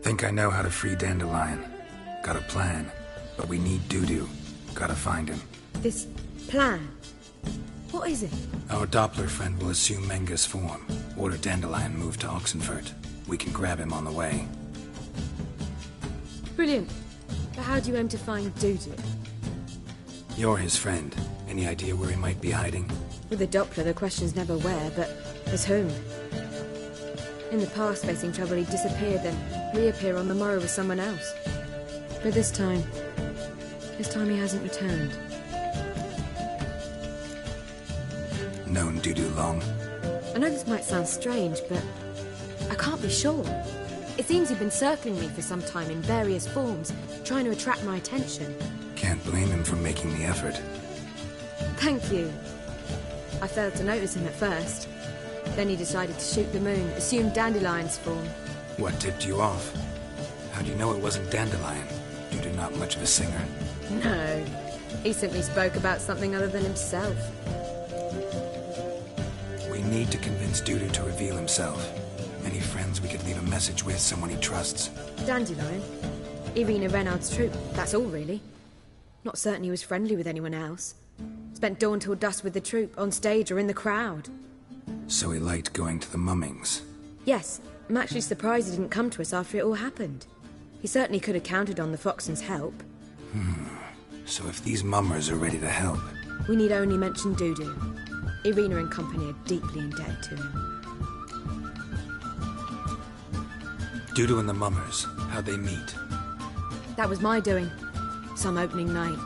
Think I know how to free Dandelion. Got a plan, but we need Dudu. Gotta find him. This plan? What is it? Our Doppler friend will assume Menga's form. Order Dandelion moved to Oxenfurt. We can grab him on the way. Brilliant. But how do you aim to find Dudu? You're his friend. Any idea where he might be hiding? With the Doppler, the question's never where, but as whom? In the past, facing trouble, he'd disappear, then reappear on the morrow with someone else. But this time he hasn't returned. Known Dudu long? I know this might sound strange, but I can't be sure. It seems he'd been circling me for some time in various forms, trying to attract my attention. Can't blame him for making the effort. Thank you. I failed to notice him at first. Then he decided to shoot the moon, assume Dandelion's form. What tipped you off? How'd you know it wasn't Dandelion? Dudu not much of a singer. No. He simply spoke about something other than himself. We need to convince Dudu to reveal himself. Any friends we could leave a message with, someone he trusts? Dandelion. Irina Reynard's troupe, that's all really. Not certain he was friendly with anyone else. Spent dawn till dusk with the troupe, on stage or in the crowd. So he liked going to the mummings? Yes. I'm actually surprised he didn't come to us after it all happened. He certainly could have counted on the Foxen's help. So if these mummers are ready to help... We need only mention Dudu. Irina and company are deeply indebted to him. Dudu and the mummers, how'd they meet? That was my doing. Some opening night.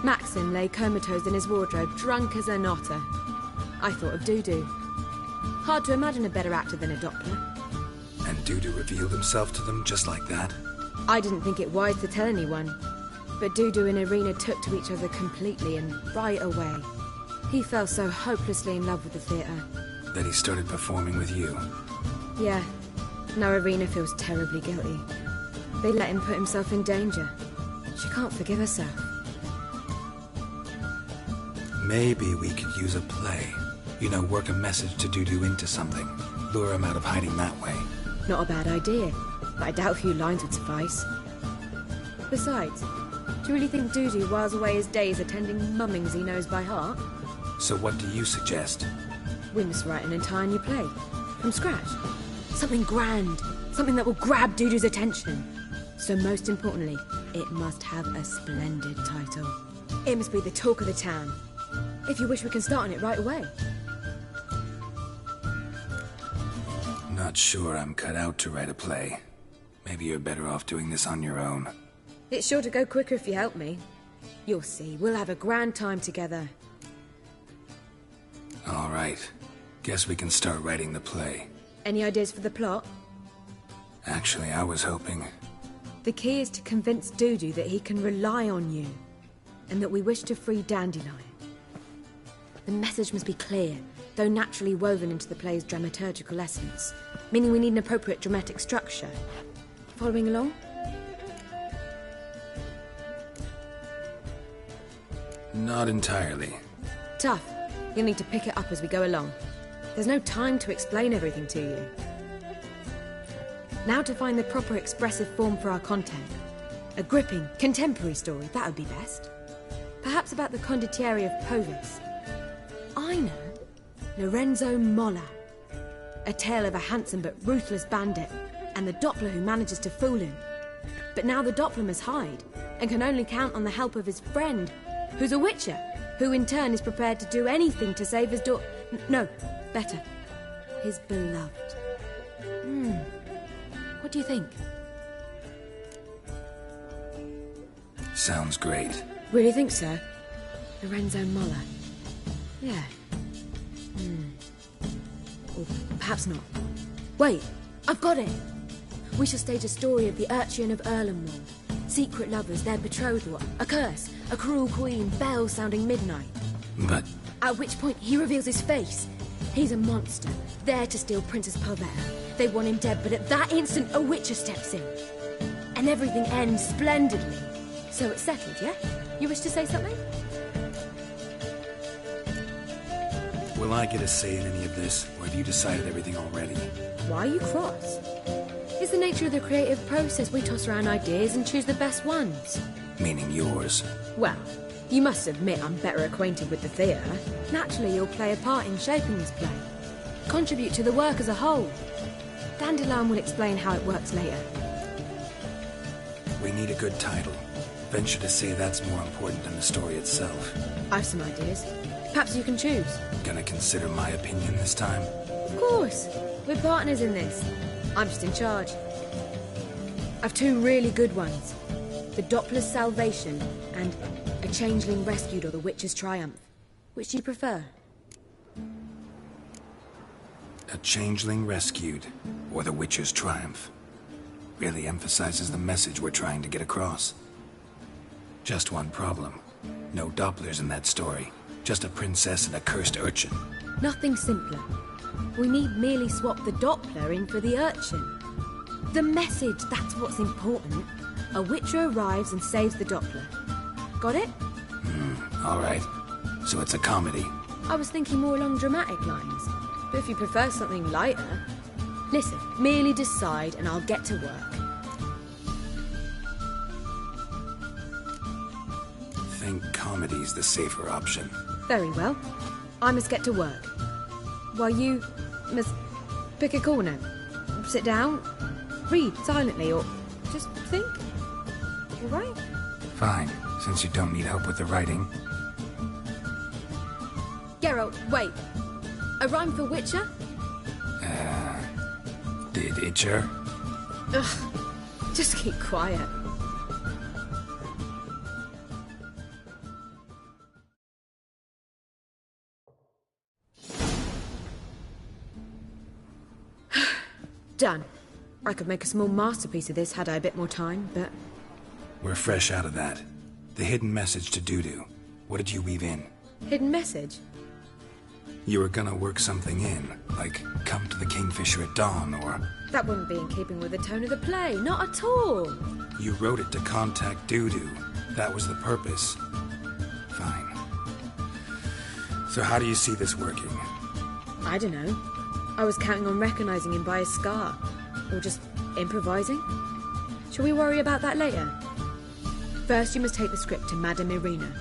Maxim lay comatose in his wardrobe, drunk as an otter. I thought of Dudu. Hard to imagine a better actor than a Doppler. And Dudu revealed himself to them just like that? I didn't think it wise to tell anyone. But Dudu and Irina took to each other completely and right away. He fell so hopelessly in love with the theatre. That he started performing with you? Yeah. Now Irina feels terribly guilty. They let him put himself in danger. She can't forgive herself. Maybe we could use a play. You know, work a message to Dudu into something. Lure him out of hiding that way. Not a bad idea, but I doubt a few lines would suffice. Besides, do you really think Dudu whiles away his days attending mummings he knows by heart? So what do you suggest? We must write an entire new play. From scratch. Something grand. Something that will grab Dudu's attention. So most importantly, it must have a splendid title. It must be the talk of the town. If you wish, we can start on it right away. Not sure I'm cut out to write a play. Maybe you're better off doing this on your own. It's sure to go quicker if you help me. You'll see, we'll have a grand time together. All right. Guess we can start writing the play. Any ideas for the plot? Actually, I was hoping... The key is to convince Dudu that he can rely on you, and that we wish to free Dandelion. The message must be clear, though naturally woven into the play's dramaturgical essence, meaning we need an appropriate dramatic structure. Following along? Not entirely. Tough. You'll need to pick it up as we go along. There's no time to explain everything to you. Now to find the proper expressive form for our content. A gripping, contemporary story, that would be best. Perhaps about the condottieri of Povis. I know. Lorenzo Molla. A tale of a handsome but ruthless bandit, and the Doppler who manages to fool him. But now the Doppler must hide, and can only count on the help of his friend, who's a Witcher, who in turn is prepared to do anything to save his no, better, his beloved. What do you think? Sounds great. Really think so? Lorenzo Molla. Yeah. Or perhaps not. Wait, I've got it! We shall stage a story of the Urchin of Erlenwald. Secret lovers, their betrothal, a curse, a cruel queen, bells sounding midnight. But... At which point he reveals his face. He's a monster, there to steal Princess Pavera. They want him dead, but at that instant a Witcher steps in. And everything ends splendidly. So it's settled, yeah? You wish to say something? Will I get a say in any of this, or have you decided everything already? Why are you cross? It's the nature of the creative process. We toss around ideas and choose the best ones. Meaning yours. Well, you must admit I'm better acquainted with the theatre. Naturally, you'll play a part in shaping this play. Contribute to the work as a whole. Dandelion will explain how it works later. We need a good title. Venture to say that's more important than the story itself. I've some ideas. Perhaps you can choose. Gonna consider my opinion this time? Of course. We're partners in this. I'm just in charge. I've two really good ones. The Doppler's Salvation and A Changeling Rescued or The Witcher's Triumph. Which do you prefer? A Changeling Rescued or The Witcher's Triumph. Really emphasizes the message we're trying to get across. Just one problem. No Dopplers in that story. Just a princess and a cursed urchin. Nothing simpler. We need merely swap the Doppler in for the urchin. The message, that's what's important. A Witcher arrives and saves the Doppler. Got it? All right. So it's a comedy. I was thinking more along dramatic lines. But if you prefer something lighter... Listen, merely decide and I'll get to work. Think comedy's the safer option. Very well. I must get to work. While you must pick a corner. Sit down, read silently, or just think. All right? Fine, since you don't need help with the writing. Geralt, wait. A rhyme for Witcher? Did Itcher? Ugh, just keep quiet. Done. I could make a small masterpiece of this had I a bit more time, but... We're fresh out of that. The hidden message to Dudu. What did you weave in? Hidden message? You were gonna work something in, like come to the Kingfisher at dawn, or... That wouldn't be in keeping with the tone of the play, not at all. You wrote it to contact Dudu. That was the purpose. Fine. So how do you see this working? I don't know. I was counting on recognizing him by his scar. Or just improvising. Shall we worry about that later? First, you must take the script to Madame Irina.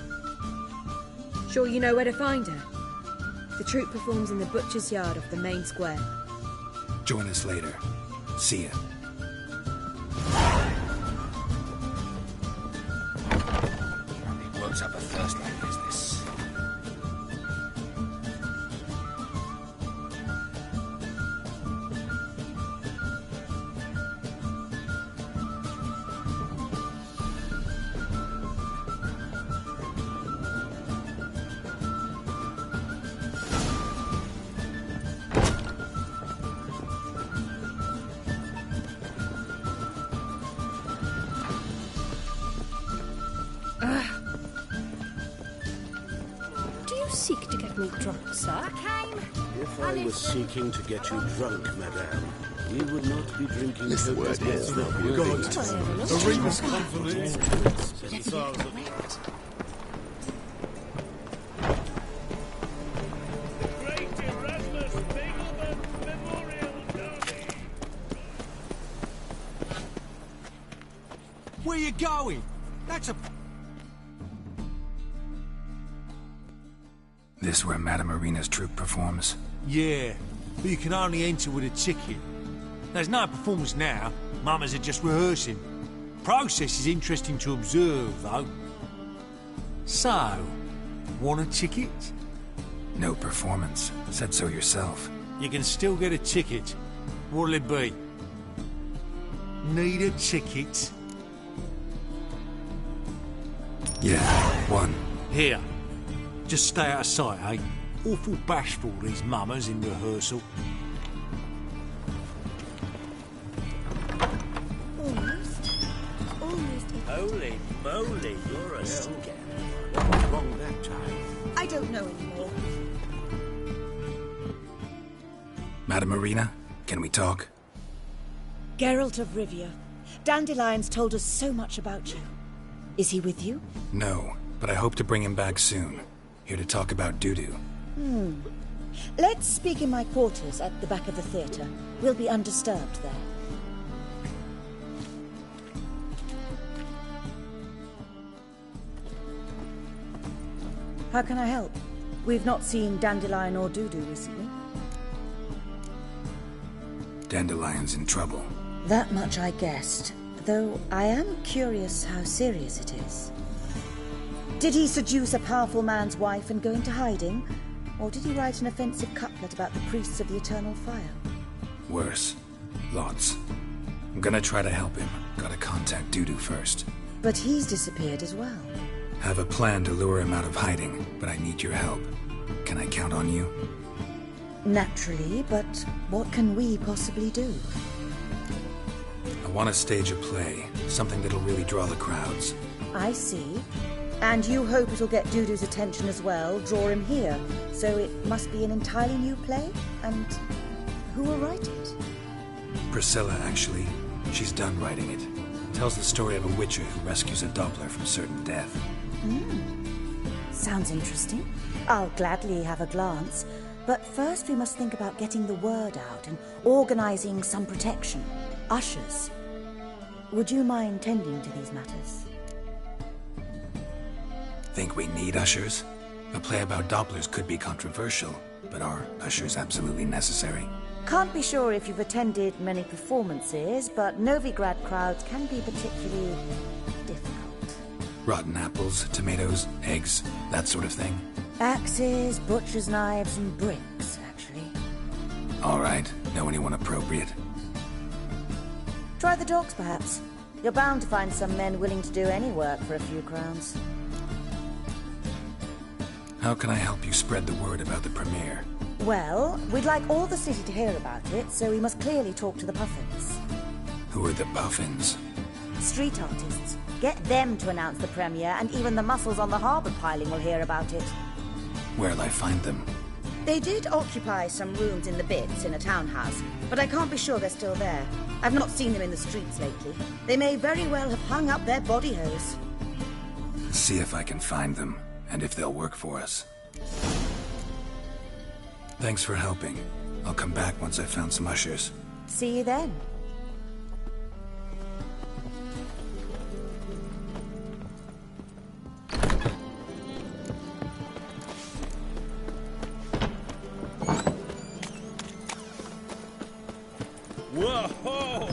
Sure you know where to find her? The troupe performs in the butcher's yard off the main square. Join us later. See ya. It works up a thirst like this. Seek to get me drunk, sir? If I was seeking to get you drunk, madame, we would not be drinking This word is not God. Arena's confidence. Where you going? That's a... This where Madame Irina's troupe performs? Yeah, but you can only enter with a ticket. There's no performance now. Mamas are just rehearsing. Process is interesting to observe, though. So, want a ticket? No performance. Said so yourself. You can still get a ticket. What'll it be? Need a ticket? Yeah, one. Here. Just stay out of sight, eh? Awful bashful, these mamas in rehearsal. Almost. Holy moly, you're a scare. What's wrong that time? I don't know anymore. Madame Irina, can we talk? Geralt of Rivia. Dandelion's told us so much about you. Is he with you? No, but I hope to bring him back soon. Here to talk about doo-doo. Let's speak in my quarters at the back of the theatre. We'll be undisturbed there. How can I help? We've not seen Dandelion or Doo-Doo recently. Dandelion's in trouble. That much I guessed, though I am curious how serious it is. Did he seduce a powerful man's wife and go into hiding? Or did he write an offensive couplet about the priests of the eternal fire? Worse. Lots. I'm gonna try to help him. Gotta contact Doo-Doo first. But he's disappeared as well. Have a plan to lure him out of hiding, but I need your help. Can I count on you? Naturally, but what can we possibly do? I want to stage a play, something that'll really draw the crowds. I see. And you hope it'll get Doo-Doo's attention as well, draw him here. So it must be an entirely new play? And who will write it? Priscilla, actually. She's done writing it. Tells the story of a Witcher who rescues a Doppler from certain death. Sounds interesting. I'll gladly have a glance. But first we must think about getting the word out and organizing some protection. Ushers. Would you mind tending to these matters? Think we need ushers? A play about Dopplers could be controversial, but are ushers absolutely necessary? Can't be sure if you've attended many performances, but Novigrad crowds can be particularly difficult. Rotten apples, tomatoes, eggs, that sort of thing? Axes, butcher's knives, and bricks, actually. All right. Know anyone appropriate? Try the dogs, perhaps. You're bound to find some men willing to do any work for a few crowns. How can I help you spread the word about the premiere? Well, we'd like all the city to hear about it, so we must clearly talk to the Puffins. Who are the Puffins? Street artists. Get them to announce the premiere, and even the muscles on the harbour piling will hear about it. Where'll I find them? They did occupy some rooms in the Bits in a townhouse, but I can't be sure they're still there. I've not seen them in the streets lately. They may very well have hung up their body hose. See if I can find them, and if they'll work for us. Thanks for helping. I'll come back once I've found some ushers. See you then. Whoa!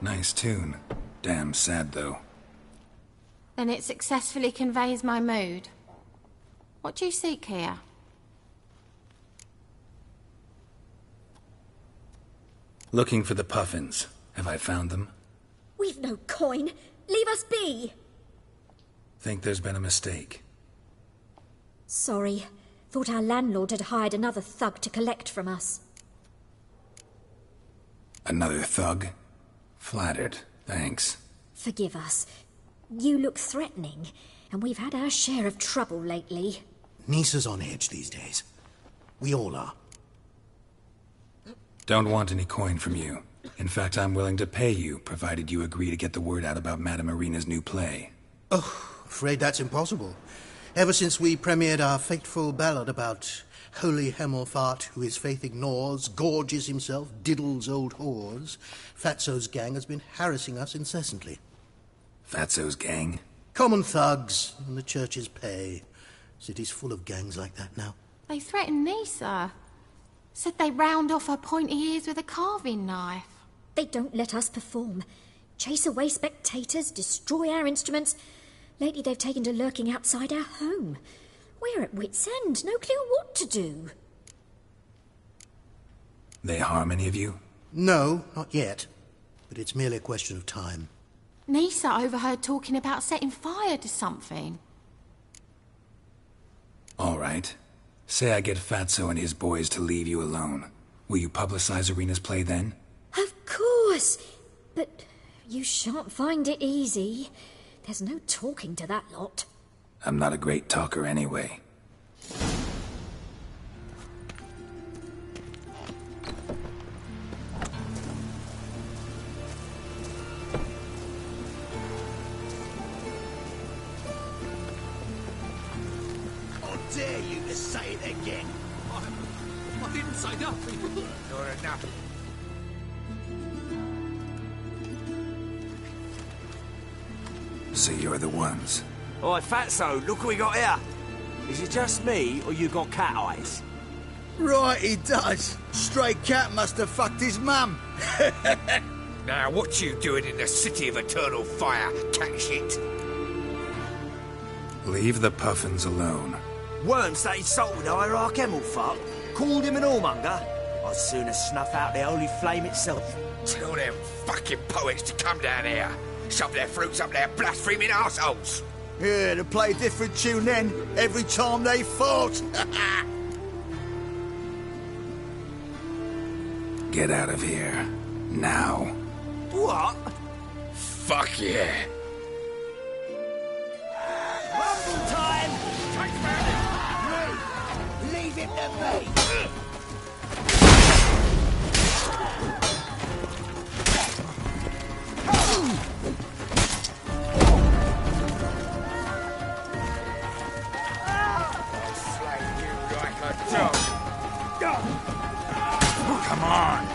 Nice tune. Damn sad, though. Then it successfully conveys my mood. What do you seek here? Looking for the Puffins. Have I found them? We've no coin. Leave us be. Think there's been a mistake. Sorry. Thought our landlord had hired another thug to collect from us. Another thug? Flattered. Thanks. Forgive us. You look threatening, and we've had our share of trouble lately. Nisa's on edge these days. We all are. Don't want any coin from you. In fact, I'm willing to pay you, provided you agree to get the word out about Madame Irina's new play. Oh, afraid that's impossible. Ever since we premiered our fateful ballad about holy Hemelfart, who his faith ignores, gorges himself, diddles old whores, Fatso's gang has been harassing us incessantly. Fatso's gang? Common thugs, and the church's pay. City's full of gangs like that now. They threatened Nisa. Said they round off her pointy ears with a carving knife. They don't let us perform. Chase away spectators, destroy our instruments. Lately they've taken to lurking outside our home. We're at wit's end, no clue what to do. They harm any of you? No, not yet. But it's merely a question of time. Nisa overheard talking about setting fire to something. All right. Say I get Fatso and his boys to leave you alone. Will you publicize Arena's play then? Of course! But you shan't find it easy. There's no talking to that lot. I'm not a great talker anyway. How dare you to say it again? I didn't say nothing. Not enough. So you're the ones. Oi, Fatso, look what we got here. Is it just me, or you got cat eyes? Right, he does. Stray cat must have fucked his mum. Now, what you doing in the city of eternal fire, cat shit? Leave the puffins alone. Worms that insulted Hierarch Emelfuck, called him an whoremonger. I'd sooner snuff out the holy flame itself. Tell them fucking poets to come down here. Shove their fruits up their blaspheming arseholes. Yeah, to play a different tune then, every time they fought. Get out of here. Now. What? Fuck yeah. Rumble time! Me! Leave him to me! Come on!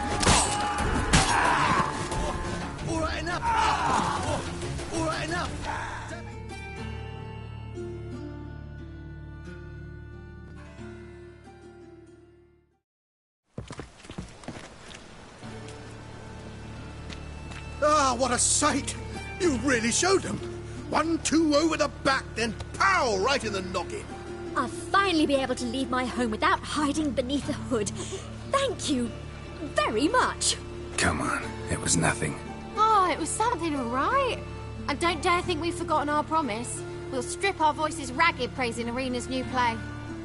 All right, enough. All right, enough. Ah, what a sight! You really showed them. 1-2 over the back, then pow, right in the noggin. I'll finally be able to leave my home without hiding beneath a hood. Thank you very much. Come on, it was nothing. Oh, it was something, all right. I don't dare think we've forgotten our promise. We'll strip our voices ragged praising Arena's new play.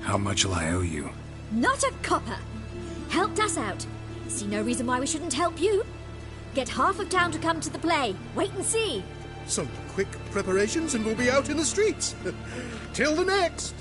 How much will I owe you? Not a copper. Helped us out. See no reason why we shouldn't help you. Get half of town to come to the play. Wait and see. Some quick preparations and we'll be out in the streets. Till the next.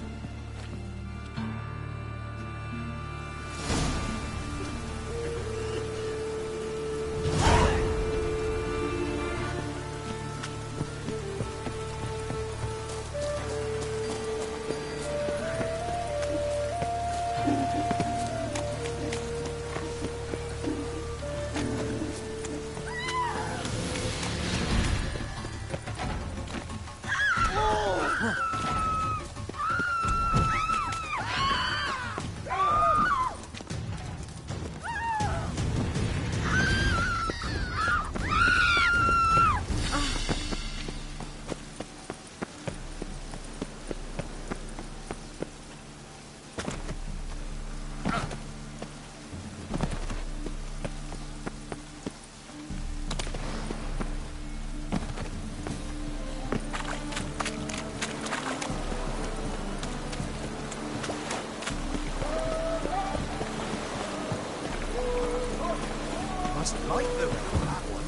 Must like them, that one.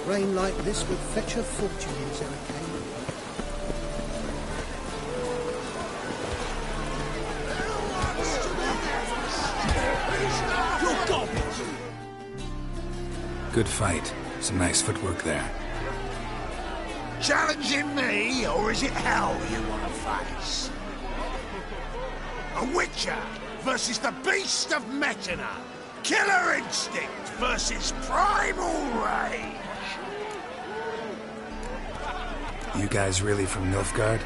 Rain like this would fetch a fortune in Zerrikane. Good fight. Some nice footwork there. Challenging me, or is it hell you want to face? A Witcher versus the Beast of Metina. Killer instinct versus primal rage. You guys really from Nilfgaard?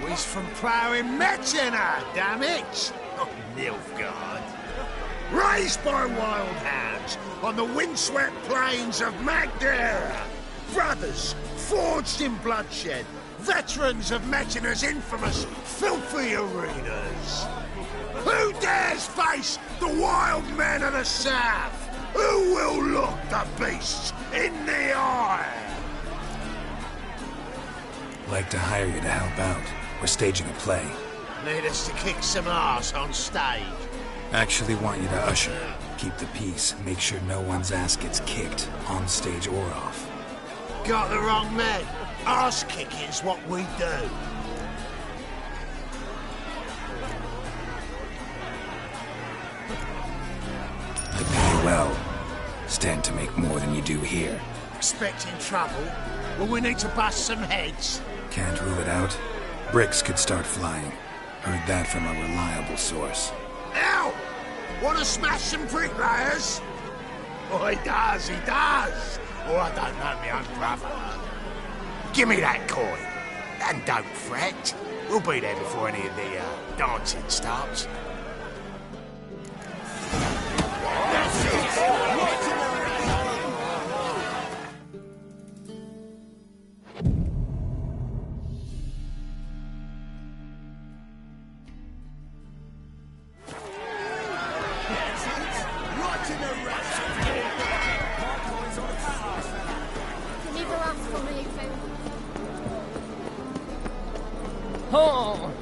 We's from ploughing Metina, damn it! Not Nilfgaard. Raised by wild hounds on the windswept plains of Magdera. Brothers forged in bloodshed. Veterans of Metina's infamous filthy arenas. Who dares face the wild men of the south? Who will look the beasts in the eye? Like to hire you to help out. We're staging a play. Need us to kick some ass on stage. Actually want you to usher. Keep the peace. Make sure no one's ass gets kicked, on stage or off. Got the wrong men. Ass kicking's what we do. I pay well. Stand to make more than you do here. Expecting trouble? Well, we need to bust some heads. Can't rule it out. Bricks could start flying. Heard that from a reliable source. Ow! Want to smash some bricklayers? Oh, he does. Oh, I don't know my own brother. Give me that coin. And don't fret. We'll be there before any of the dancing starts. Oh!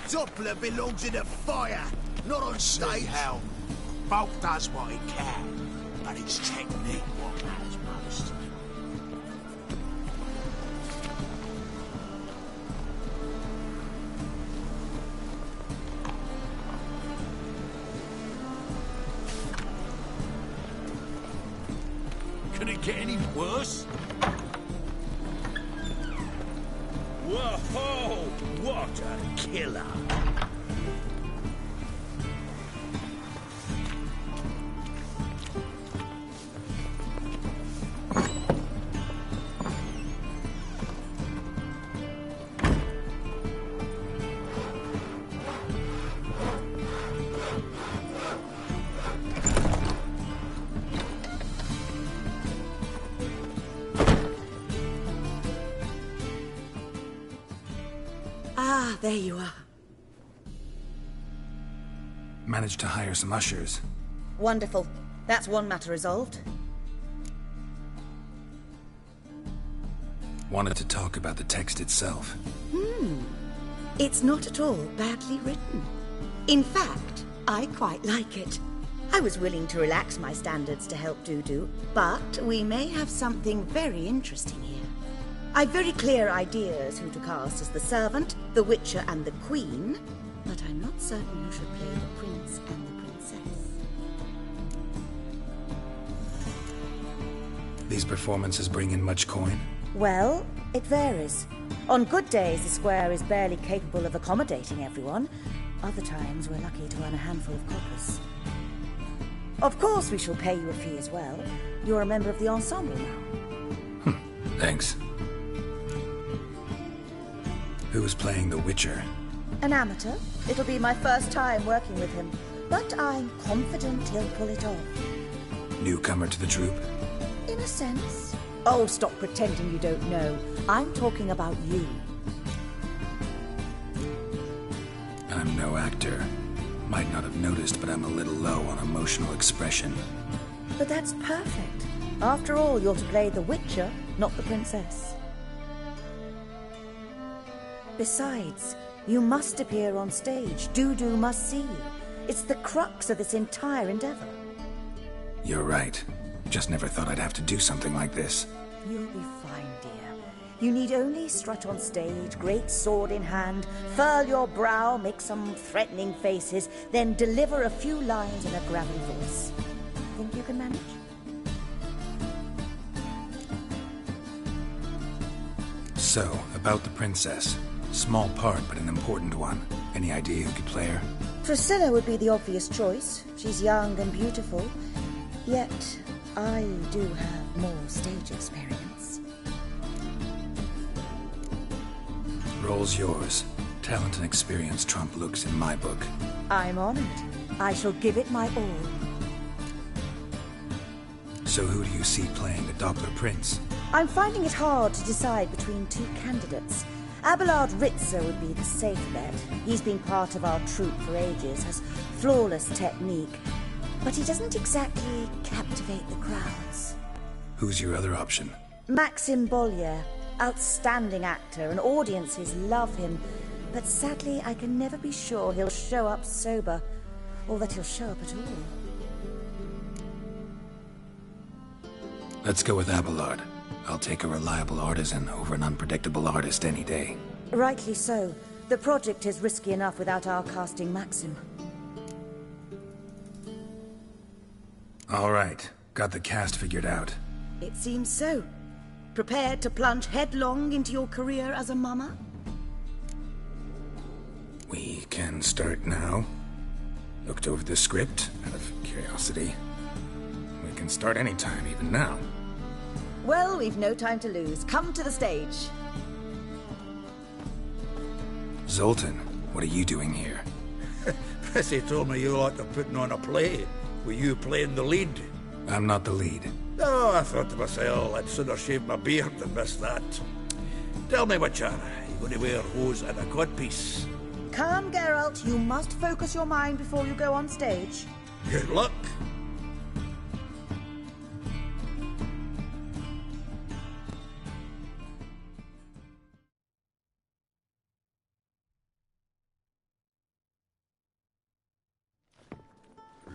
Doppler belongs in the fire, not on stage. Hell, Bulk does what he can, but it's technique what matters most. Can it get any worse? Whoa! What a killer! there you are. Managed to hire some ushers. Wonderful. That's one matter resolved. Wanted to talk about the text itself. It's not at all badly written. In fact, I quite like it. I was willing to relax my standards to help Dudu, but we may have something very interesting here. I've very clear ideas who to cast as the servant, the Witcher, and the Queen, but I'm not certain who should play the Prince and the Princess. These performances bring in much coin? Well, it varies. On good days, the square is barely capable of accommodating everyone. Other times, we're lucky to earn a handful of coppers. Of course, we shall pay you a fee as well. You're a member of the ensemble now. Thanks. Who is playing the Witcher? An amateur. It'll be my first time working with him, but I'm confident he'll pull it off. Newcomer to the troupe? In a sense. Oh, stop pretending you don't know. I'm talking about you. I'm no actor. Might not have noticed, but I'm a little low on emotional expression. But that's perfect. After all, you're to play the Witcher, not the Princess. Besides, you must appear on stage. Dudu must see you. It's the crux of this entire endeavor. You're right. Just never thought I'd have to do something like this. You'll be fine, dear. You need only strut on stage, great sword in hand, furl your brow, make some threatening faces, then deliver a few lines in a gravelly voice. Think you can manage? So, about the princess. Small part, but an important one. Any idea who could play her? Priscilla would be the obvious choice. She's young and beautiful. Yet, I do have more stage experience. Role's yours. Talent and experience trump looks in my book. I'm honored. I shall give it my all. So who do you see playing the Doppler Prince? I'm finding it hard to decide between two candidates. Abelard Ritzer would be the safe bet. He's been part of our troupe for ages, has flawless technique, but he doesn't exactly captivate the crowds. Who's your other option? Maxim Bollier, outstanding actor, and audiences love him, but sadly I can never be sure he'll show up sober, or that he'll show up at all. Let's go with Abelard. I'll take a reliable artisan over an unpredictable artist any day. Rightly so. The project is risky enough without our casting Maxim. All right. Got the cast figured out. It seems so. Prepared to plunge headlong into your career as a mama? We can start now. Looked over the script out of curiosity. We can start anytime, even now. Well, we've no time to lose. Come to the stage. Zoltan, what are you doing here? Prissy told me you ought to putting on a play, with you playing the lead. I'm not the lead. Oh, I thought to myself, I'd sooner shave my beard than miss that. Tell me, Witcher, you going to wear hose and a codpiece? Calm, Geralt. You must focus your mind before you go on stage. Good luck.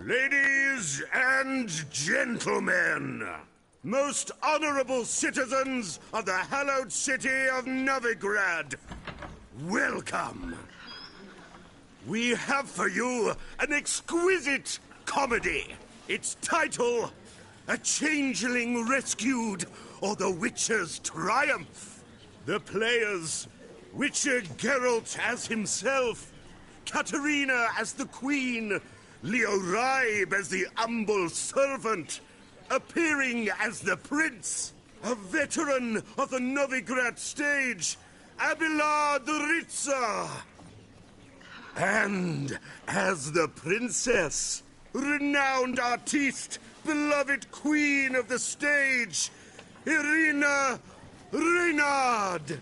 Ladies and gentlemen, most honorable citizens of the hallowed city of Novigrad, welcome. We have for you an exquisite comedy. Its title, A Changeling Rescued, or The Witcher's Triumph. The players, Witcher Geralt as himself, Katerina as the Queen, Leo Raib as the humble servant, appearing as the prince, a veteran of the Novigrad stage, Abelard Ritzer. And as the princess, renowned artiste, beloved queen of the stage, Irina Reynard.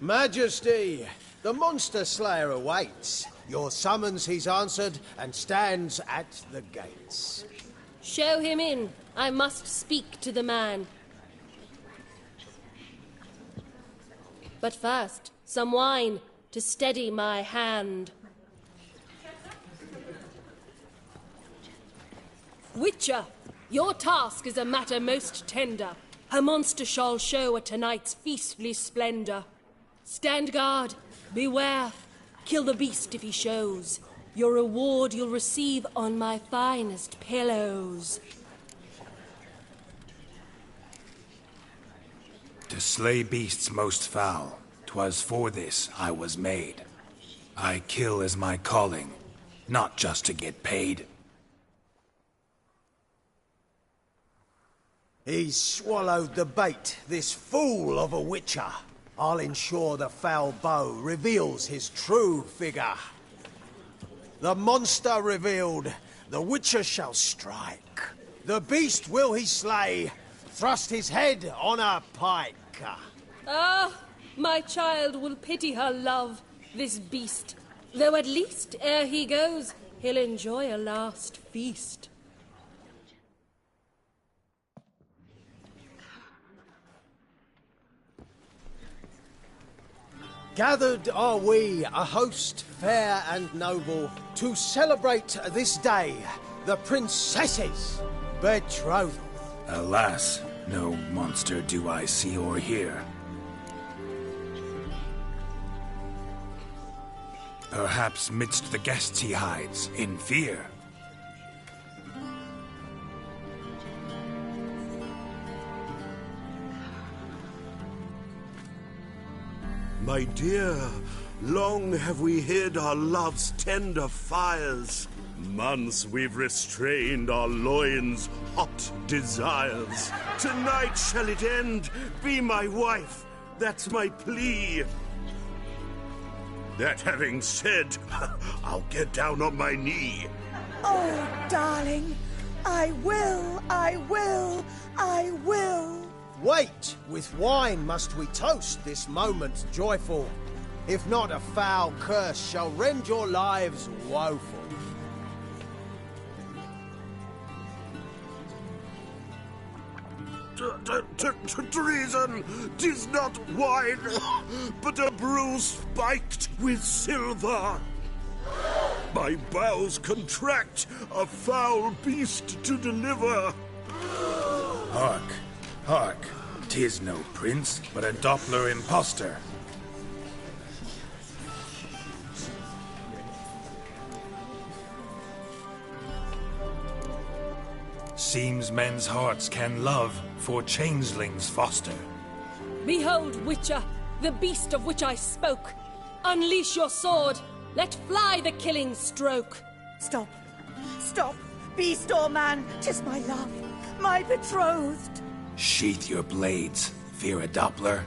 Majesty, the monster slayer awaits. Your summons he's answered and stands at the gates. Show him in. I must speak to the man. But first, some wine to steady my hand. Witcher, your task is a matter most tender. A monster shall show at tonight's feastly splendor. Stand guard, beware, kill the beast if he shows. Your reward you'll receive on my finest pillows. To slay beasts most foul, 'twas for this I was made. I kill as my calling, not just to get paid. He's swallowed the bait, this fool of a witcher. I'll ensure the foul bow reveals his true figure. The monster revealed, the witcher shall strike. The beast will he slay, thrust his head on a pike. Ah, my child will pity her love, this beast. Though at least, ere he goes, he'll enjoy a last feast. Gathered are we, a host fair and noble, to celebrate this day, the princess's betrothal. Alas, no monster do I see or hear. Perhaps midst the guests he hides, in fear. My dear, long have we hid our love's tender fires. Months we've restrained our loins' hot desires. Tonight shall it end, be my wife, that's my plea. That having said, I'll get down on my knee. Oh, darling, I will, I will, I will. Wait, with wine must we toast this moment joyful. If not, a foul curse shall rend your lives woeful. Treason! 'Tis not wine, but a brew spiked with silver. My bowels contract, a foul beast to deliver. Hark, hark, 'tis no prince, but a Doppler impostor. Seems men's hearts can love, for changelings foster. Behold, Witcher, the beast of which I spoke. Unleash your sword. Let fly the killing stroke. Stop. Stop. Beast or man, 'tis my love, my betrothed. Sheath your blades, fear a Doppler.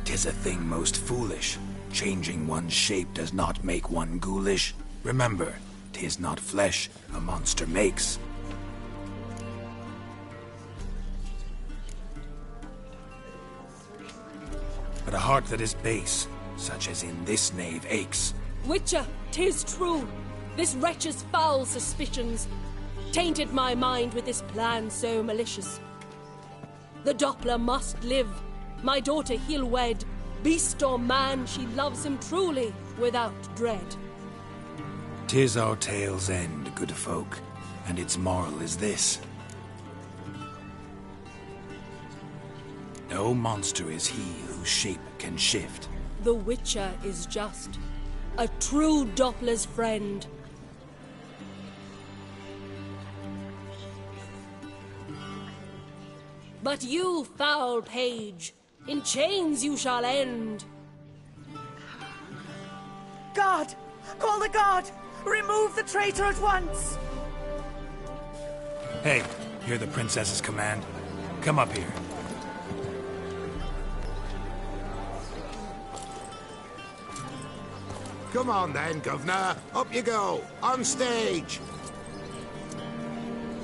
'Tis a thing most foolish. Changing one's shape does not make one ghoulish. Remember, 'tis not flesh a monster makes. But a heart that is base, such as in this knave aches. Witcher, 'tis true. This wretch's foul suspicions tainted my mind with this plan so malicious. The Doppler must live. My daughter he'll wed. Beast or man, she loves him truly, without dread. 'Tis our tale's end, good folk, and its moral is this. No monster is he whose shape can shift. The Witcher is just a true Doppler's friend. But you, foul page, in chains you shall end. Guard! Call the guard! Remove the traitor at once! Hey, hear the princess's command? Come up here. Come on then, Governor. Up you go. On stage.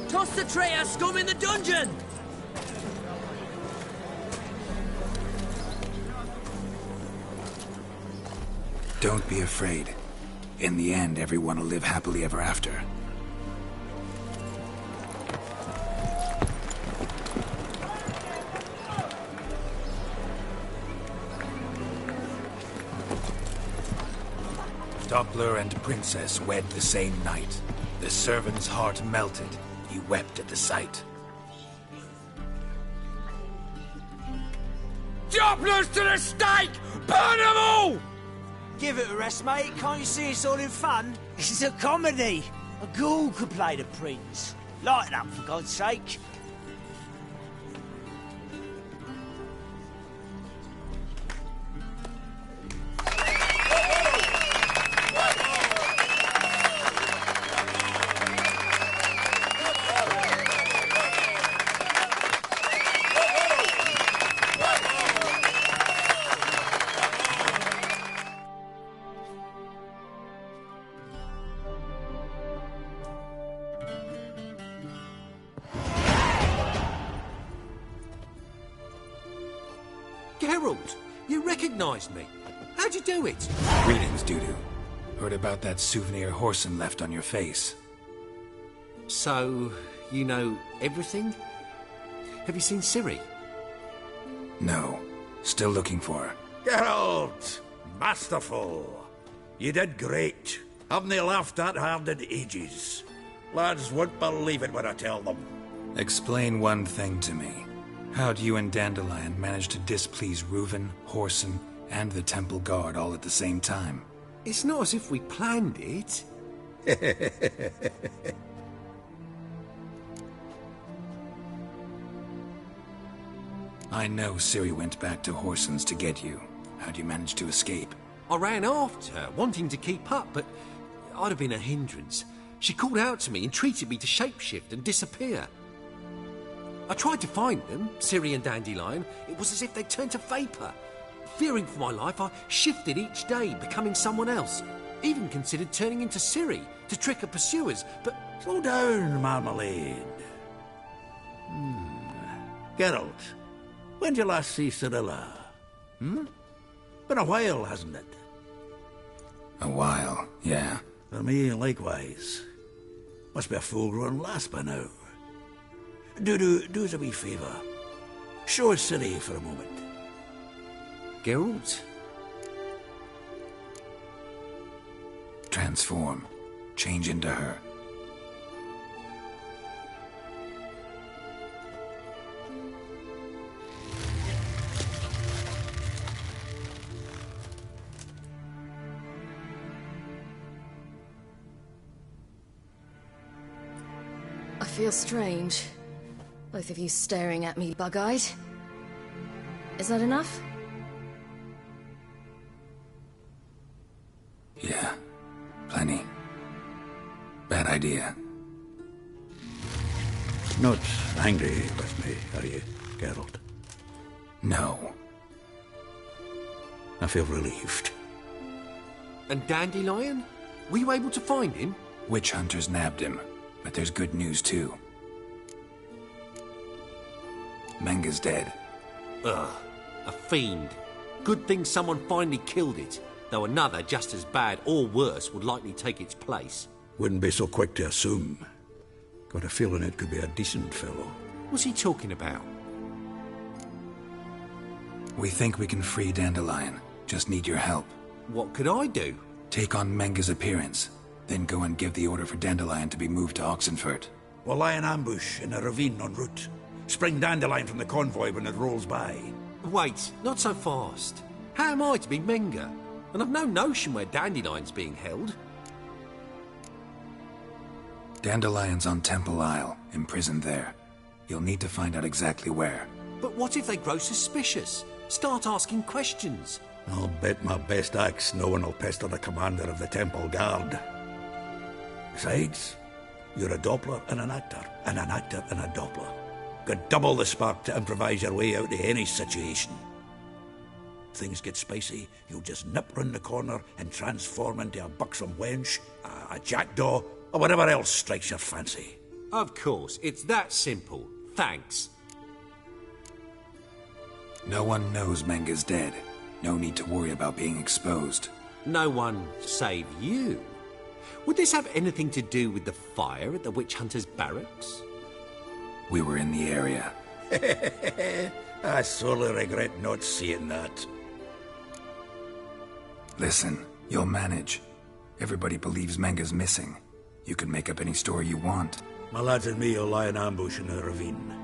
Toss the traitor scum in the dungeon! Don't be afraid. In the end, everyone will live happily ever after. Doppler and Princess wed the same night. The servant's heart melted. He wept at the sight. Dopplers to the stake! Burn them all! Give it a rest, mate. Can't you see it's all in fun? This is a comedy. A ghoul could play the prince. Lighten up, for God's sake. Geralt, you recognised me. How'd you do it? Greetings, Dudu. Heard about that souvenir Horson left on your face. So, you know everything? Have you seen Ciri? No. Still looking for her. Geralt! Masterful! You did great. Haven't they laughed that hard in ages? Lads won't believe it when I tell them. Explain one thing to me. How'd you and Dandelion manage to displease Reuven, Horson, and the Temple Guard all at the same time? It's not as if we planned it. I know Ciri went back to Horson's to get you. How'd you manage to escape? I ran after her, wanting to keep up, but I'd have been a hindrance. She called out to me, entreated me to shapeshift and disappear. I tried to find them, Ciri and Dandelion. It was as if they'd turned to vapour. Fearing for my life, I shifted each day, becoming someone else. Even considered turning into Ciri to trick her pursuers, but... Slow down, Marmalade. Geralt, when did you last see Cirilla? Been a while, hasn't it? A while, yeah. For me, likewise. Must be a full-grown lass by now. Do us a wee favour. Show us Ciri for a moment. Geralt? Transform. Change into her. I feel strange. Both of you staring at me bug-eyed. Is that enough? Yeah. Plenty. Bad idea. Not angry with me, are you, Geralt? No. I feel relieved. And Dandelion? Were you able to find him? Witch hunters nabbed him, but there's good news too. Menga's dead. Ugh, a fiend. Good thing someone finally killed it, though another just as bad or worse would likely take its place. Wouldn't be so quick to assume. Got a feeling it could be a decent fellow. What's he talking about? We think we can free Dandelion. Just need your help. What could I do? Take on Menga's appearance, then go and give the order for Dandelion to be moved to Oxenfurt. We'll lie in ambush in a ravine en route. Spring Dandelion from the convoy when it rolls by. Wait, not so fast. How am I to be Menga? And I've no notion where Dandelion's being held. Dandelion's on Temple Isle, imprisoned there. You'll need to find out exactly where. But what if they grow suspicious? Start asking questions? I'll bet my best axe no one will pester the commander of the Temple Guard. Besides, you're a Doppler and an actor and a Doppler. Got double the spark to improvise your way out of any situation. Things get spicy, you'll just nip round the corner and transform into a buxom wench, a jackdaw, or whatever else strikes your fancy. Of course, it's that simple. Thanks. No one knows Menga's dead. No need to worry about being exposed. No one save you. Would this have anything to do with the fire at the witch hunters' barracks? We were in the area. I sorely regret not seeing that. Listen, you'll manage. Everybody believes Menga's missing. You can make up any story you want. My lads and me will lie in ambush in the ravine.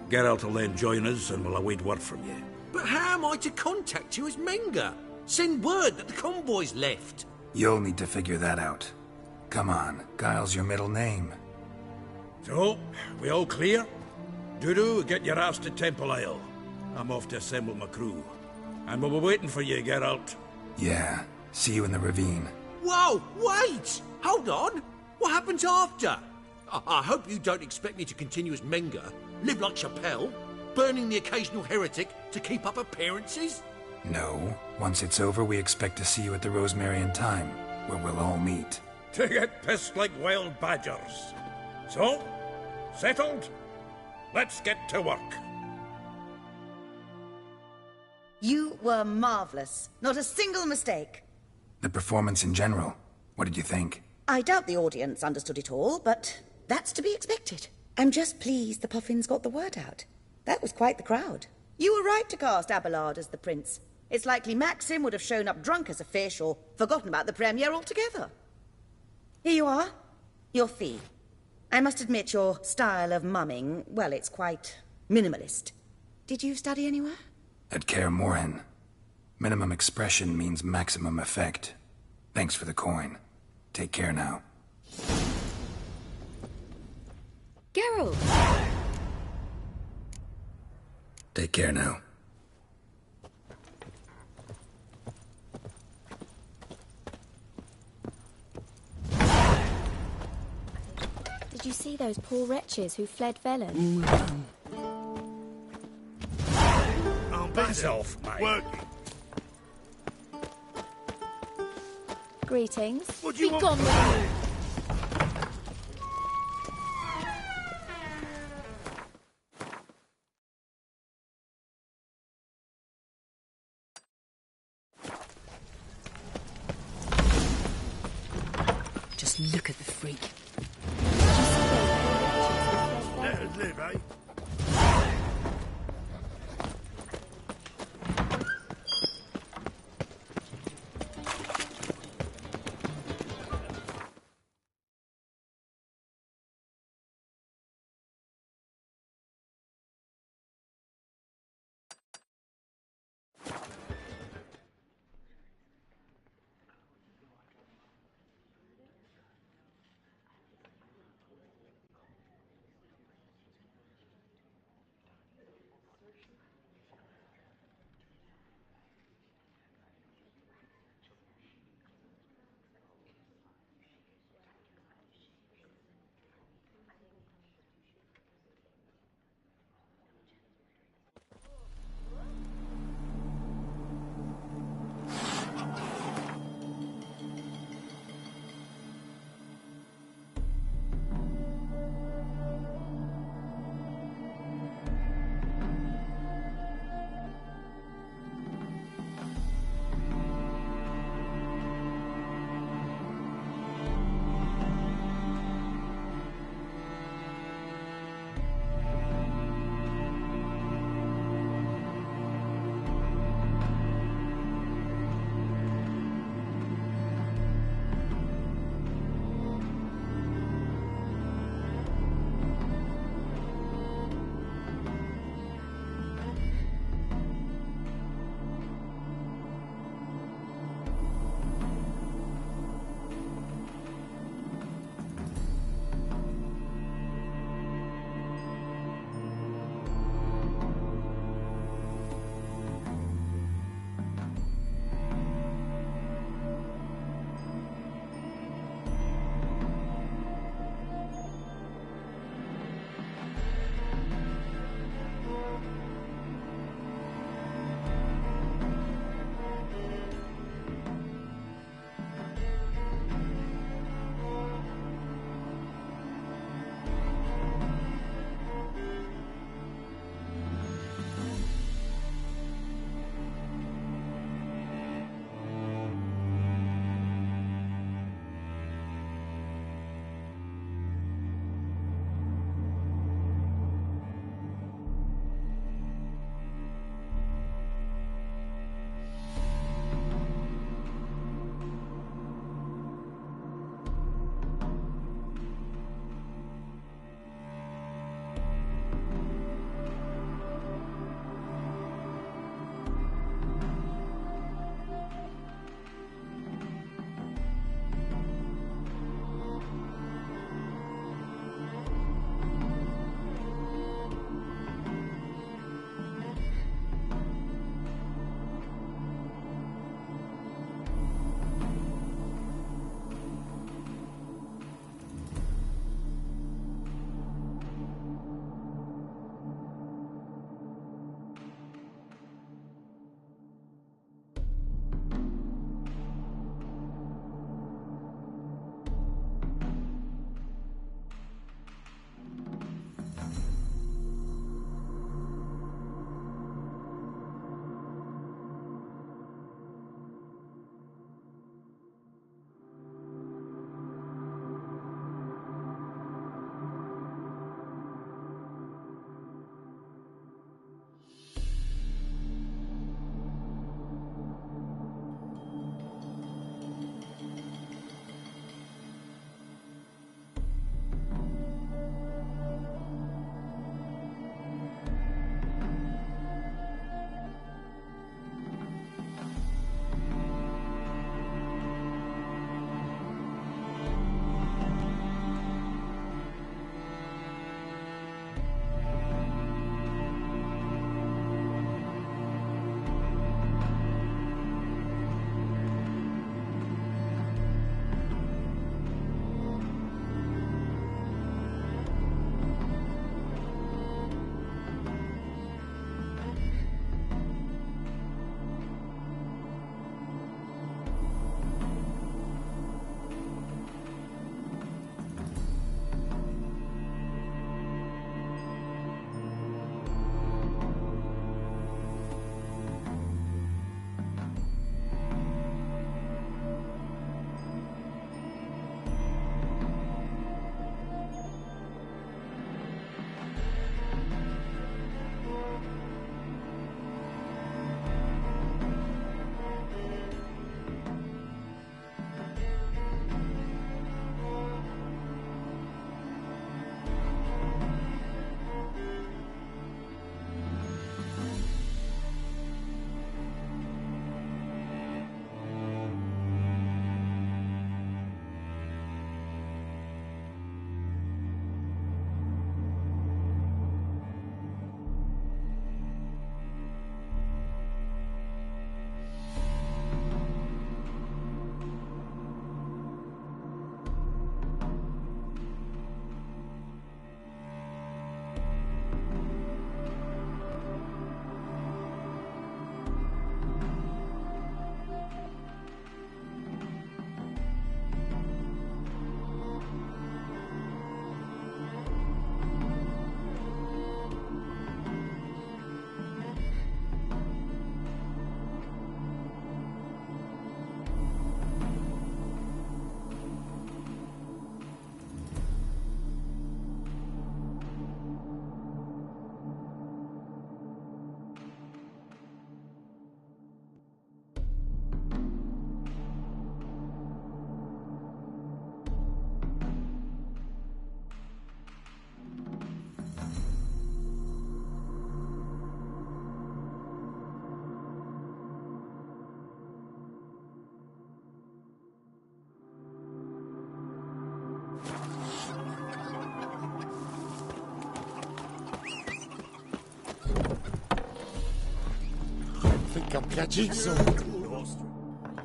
Geralt will then join us and we'll await word from you. But how am I to contact you as Menga? Send word that the convoy's left. You'll need to figure that out. Come on, Guile's your middle name. So, we all clear? Dudu, get your ass to Temple Isle. I'm off to assemble my crew. And we'll be waiting for you, Geralt. Yeah, see you in the ravine. Whoa, wait! Hold on! What happens after? I hope you don't expect me to continue as Menga, live like Chappelle, burning the occasional heretic to keep up appearances? No. Once it's over, we expect to see you at the Rosemary in Time, where we'll all meet. To get pissed like wild badgers. So, settled? Let's get to work. You were marvellous. Not a single mistake. The performance in general, what did you think? I doubt the audience understood it all, but that's to be expected. I'm just pleased the Puffins got the word out. That was quite the crowd. You were right to cast Abelard as the prince. It's likely Maxim would have shown up drunk as a fish or forgotten about the premiere altogether. Here you are. Your fee. I must admit your style of mumming, well, it's quite minimalist. Did you study anywhere? At Kaer Morhen. Minimum expression means maximum effect. Thanks for the coin. Take care now. Geralt! Take care now. Did you see those poor wretches who fled Velen? I'm Bits off, mate. Working. Greetings. What do you Be want? gone with you. Just look at the freak. Let us live, eh?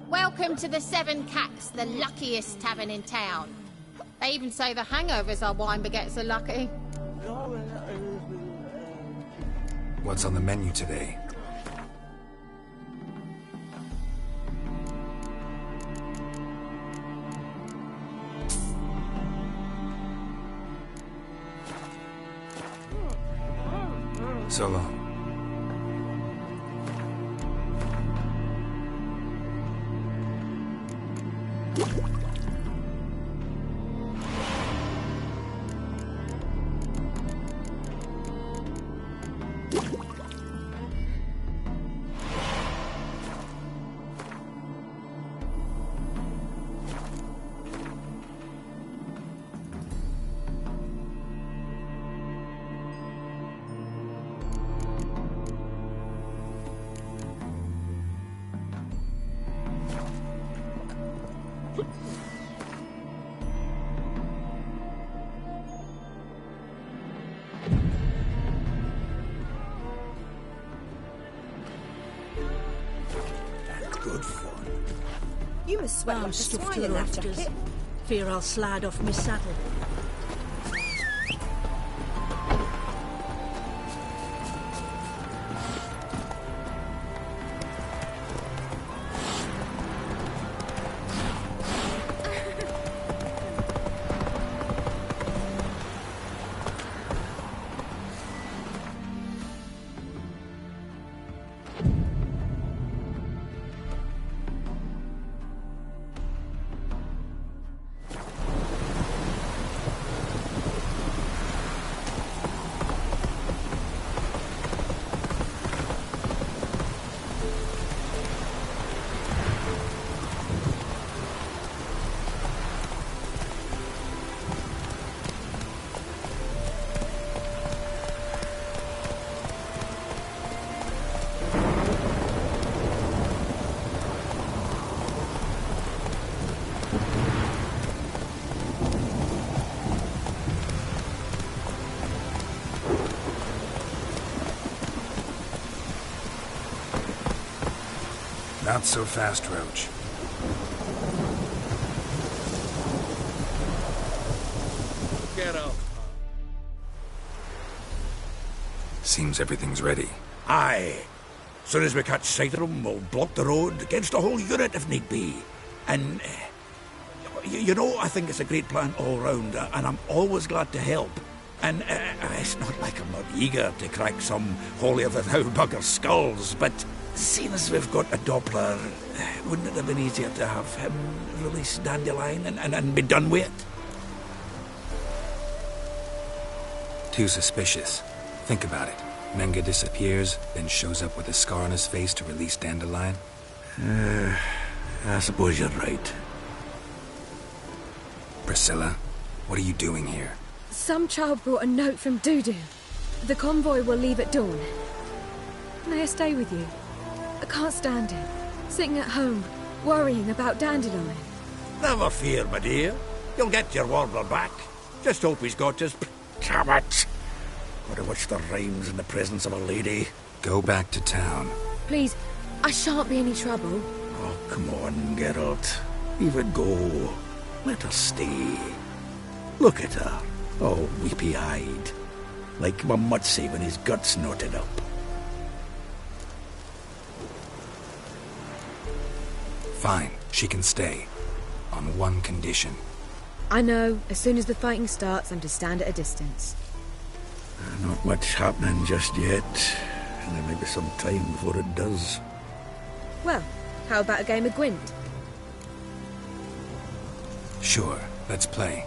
Welcome to the Seven Cats, the luckiest tavern in town. They even say the hangovers our wine baguettes are lucky. What's on the menu today? So long. Good fun. You must sweat like a stuffed swine to in the that rafters. jacket. Fear I'll slide off my saddle. Not so fast, Roach. Get out. Seems everything's ready. Aye. Soon as we catch sight of them, we'll block the road against the whole unit if need be. And, you know, I think it's a great plan all round, and I'm always glad to help. And it's not like I'm not eager to crack some holier-than-thou bugger's skulls, but seeing as we've got a Doppler, wouldn't it have been easier to have him release Dandelion and be done with it? Too suspicious. Think about it. Menga disappears, then shows up with a scar on his face to release Dandelion. I suppose you're right. Priscilla, what are you doing here? Some child brought a note from Dudu. The convoy will leave at dawn. May I stay with you? I can't stand it. Sitting at home, worrying about Dandelion. Never fear, my dear. You'll get your warbler back. Just hope he's got his... Damn it! Gotta watch the rhymes in the presence of a lady. Go back to town. Please, I shan't be any trouble. Oh, come on, Geralt. Leave it go. Let her stay. Look at her, all weepy-eyed. Like Mamutsi when his gut's knotted up. Fine, she can stay. On one condition. I know, as soon as the fighting starts, I'm to stand at a distance. Not much happening just yet. And there may be some time before it does. Well, how about a game of Gwent? Sure, let's play.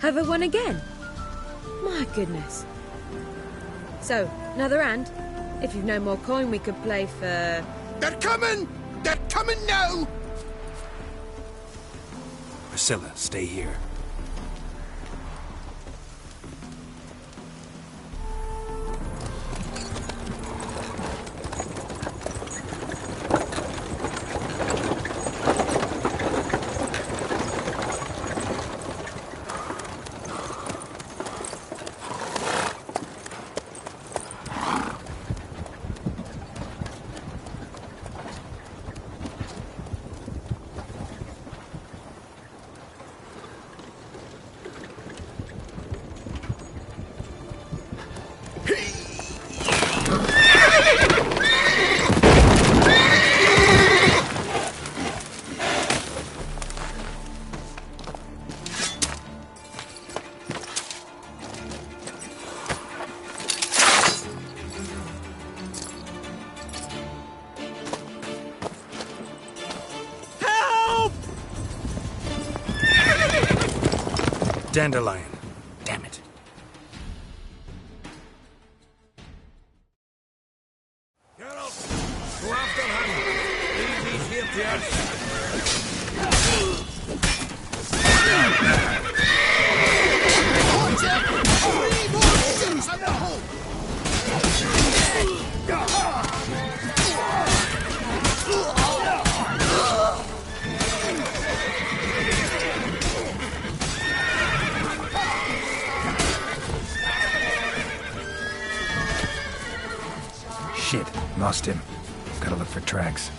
Have I won again? My goodness. So, another hand? If you've no more coin, we could play for... They're coming! They're coming now! Priscilla, stay here. Dandelion. Damn it. Get up! Go after him! Leave these here to Shit, lost him. Gotta look for tracks.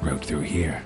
Road through here.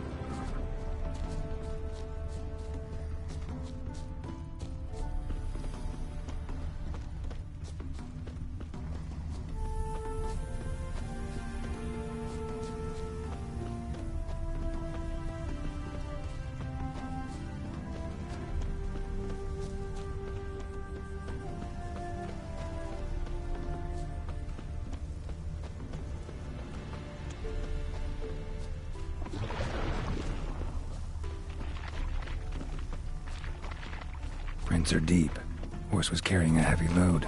Prints are deep. Horse was carrying a heavy load.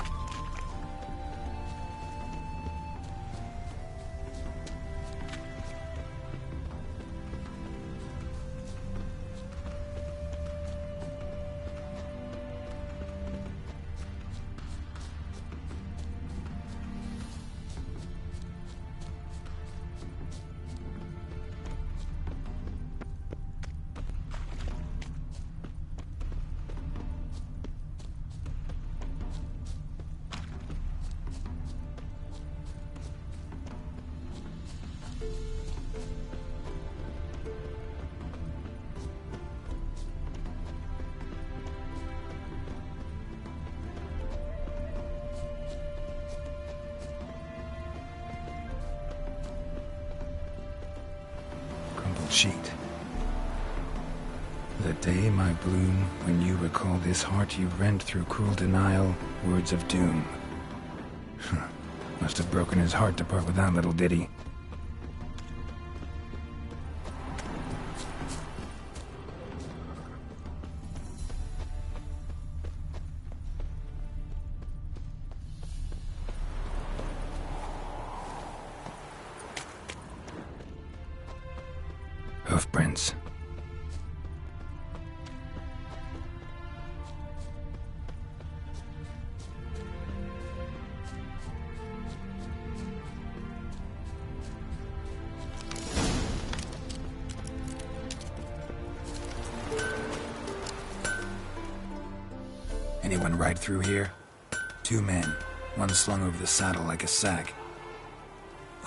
Sheet. The day, my bloom, when you recall this heart you rent through cruel denial, words of doom. Must have broken his heart to part with that little ditty. footprints. Anyone ride through here? 2 men, one slung over the saddle like a sack.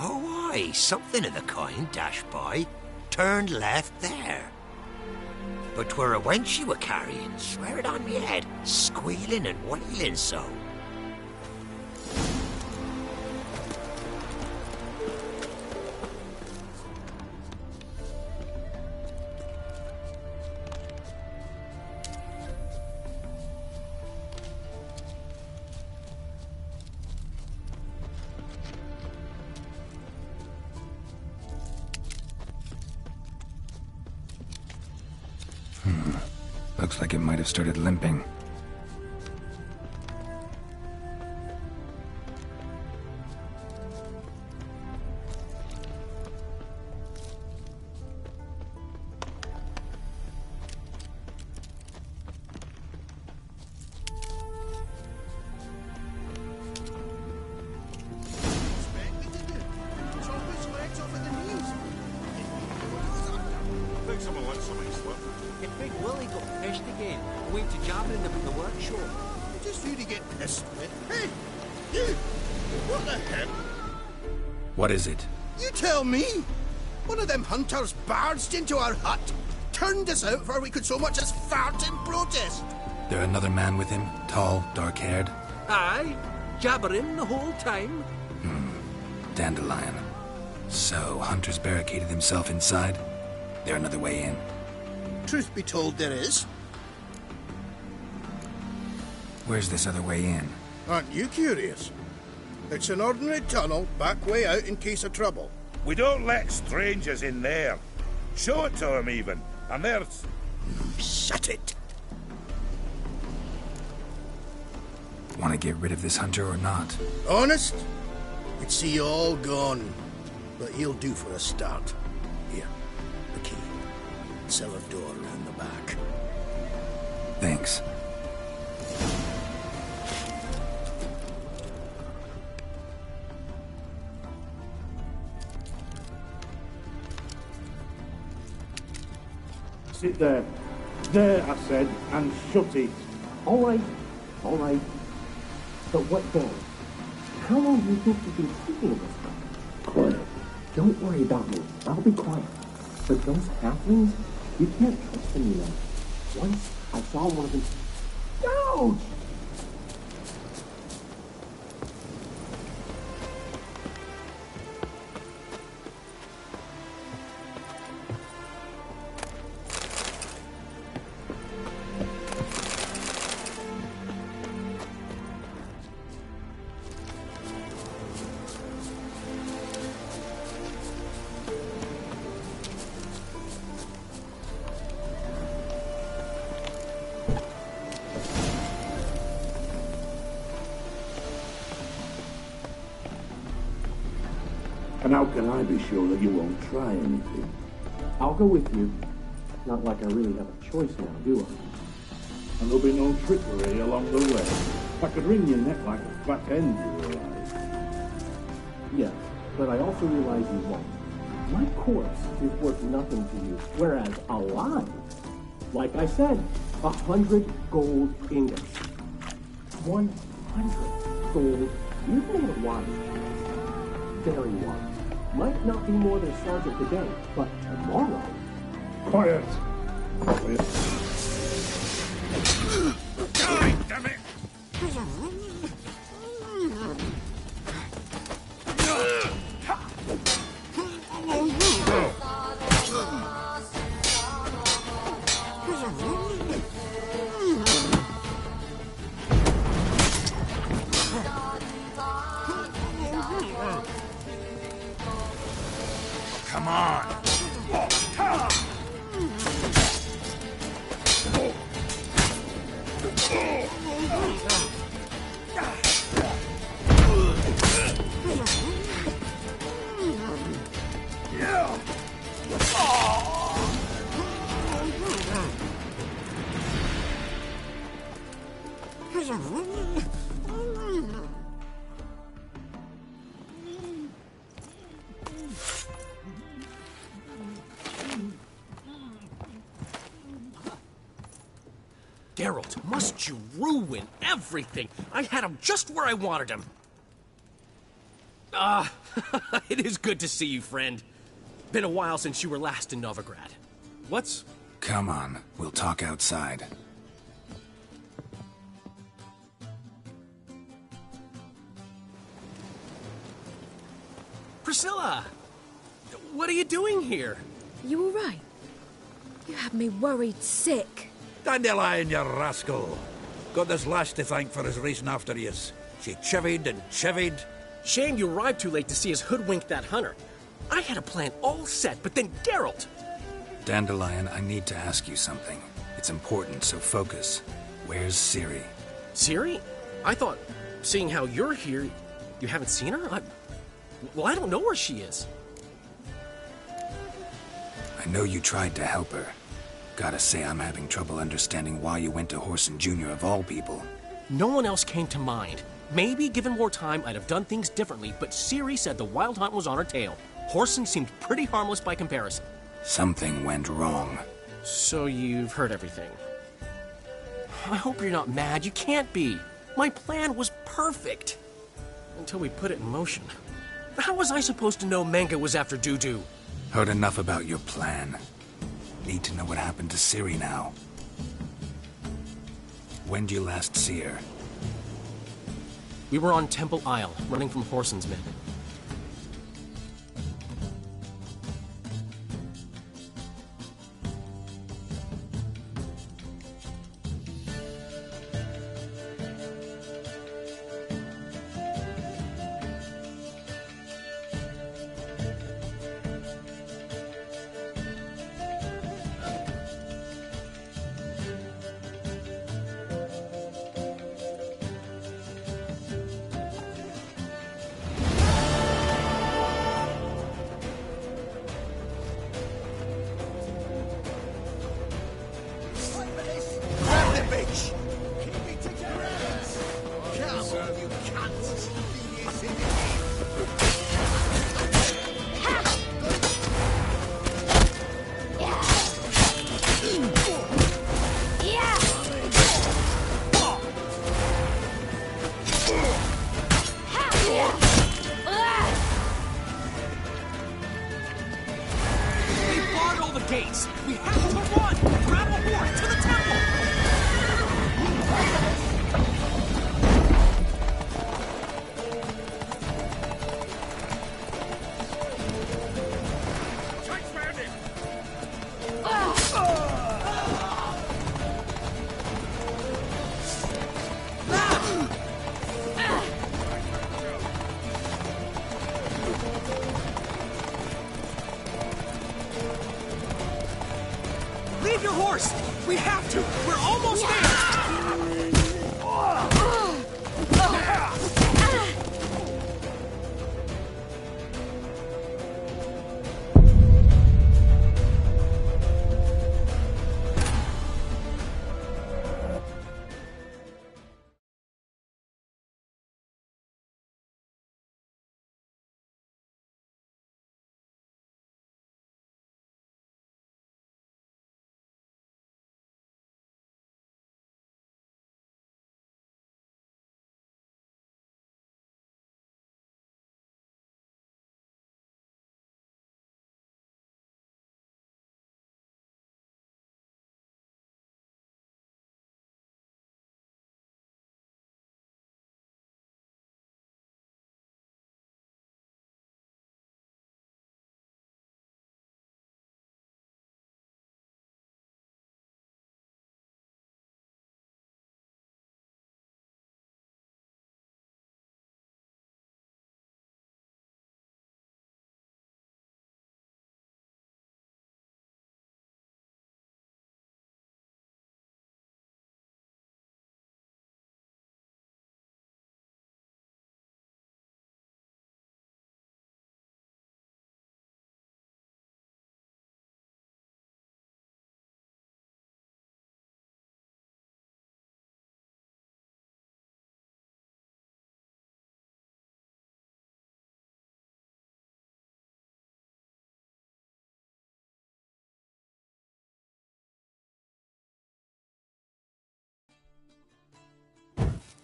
Oh, aye, something of the kind dashed by. Turned left there. But 'twere a wench you were carrying, swear it on me head, squealing and wailing so. Looks like it might have started limping. What is it? You tell me! One of them hunters barged into our hut, turned us out before we could so much as fart in protest. There another man with him? Tall, dark-haired? Aye, jabbering the whole time. Dandelion. So, Hunter's barricaded himself inside? There another way in? Truth be told, there is. Where's this other way in? Aren't you curious? It's an ordinary tunnel, back way out in case of trouble. We don't let strangers in there. Show it to them, even. And there's... Shut it! Want to get rid of this hunter or not? Honest? You'd see you all gone. But he'll do for a start. Here, the key. Cellar door around the back. Thanks. Sit there. There, I said, and shut it. All right. But what then? How long do you think you've been thinking of this stuff? Quiet. Don't worry about me. I'll be quiet. But those halflings, you can't trust them, you know. Once I saw one of them... Ouch! And how can I be sure that you won't try anything? I'll go with you. Not like I really have a choice now, do I? And there'll be no trickery along the way. I could wring your neck like a fat hen, you realize. Yes, but I also realize you won't. My corpse is worth nothing to you, whereas alive, like I said, 100 gold ingots. 100 gold. You've made it wise. Very wise. Might not be more than Sergeant today, but tomorrow... Quiet! Quiet. Die, damn it! Come on! Geralt, must you ruin everything? I had him just where I wanted him. It is good to see you, friend. Been a while since you were last in Novigrad. What's... Come on, we'll talk outside. Priscilla! What are you doing here? You all right? You had me worried sick. Dandelion, you rascal. Got this lass to thank for his racing after yous. She chivied and chivied. Shame you arrived too late to see us hoodwink that hunter. I had a plan all set, but then Geralt... Dandelion, I need to ask you something. It's important, so focus. Where's Ciri? Ciri? I thought, seeing how you're here, you haven't seen her? Well, I don't know where she is. I know you tried to help her. Gotta say, I'm having trouble understanding why you went to Whoreson Jr. of all people. No one else came to mind. Maybe, given more time, I'd have done things differently, but Ciri said the Wild Hunt was on her tail. Whoreson seemed pretty harmless by comparison. Something went wrong. So you've heard everything. I hope you're not mad. You can't be. My plan was perfect. Until we put it in motion. How was I supposed to know Manga was after Dudu? Heard enough about your plan. Need to know what happened to Ciri now. When did you last see her? We were on Temple Isle, running from Whoreson's men.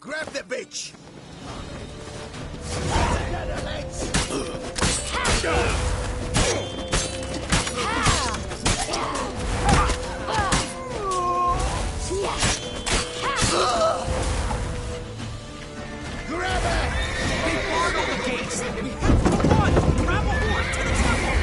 Grab the bitch! Grab it! They barred all the gates! We have to run! Grab a horse to the temple!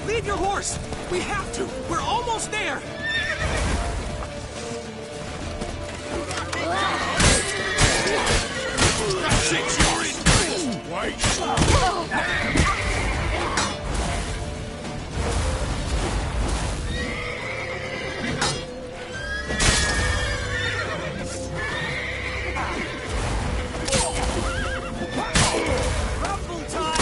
Leave your horse! We have to! We're almost there! That's it, you're in! Wait! Rumble time!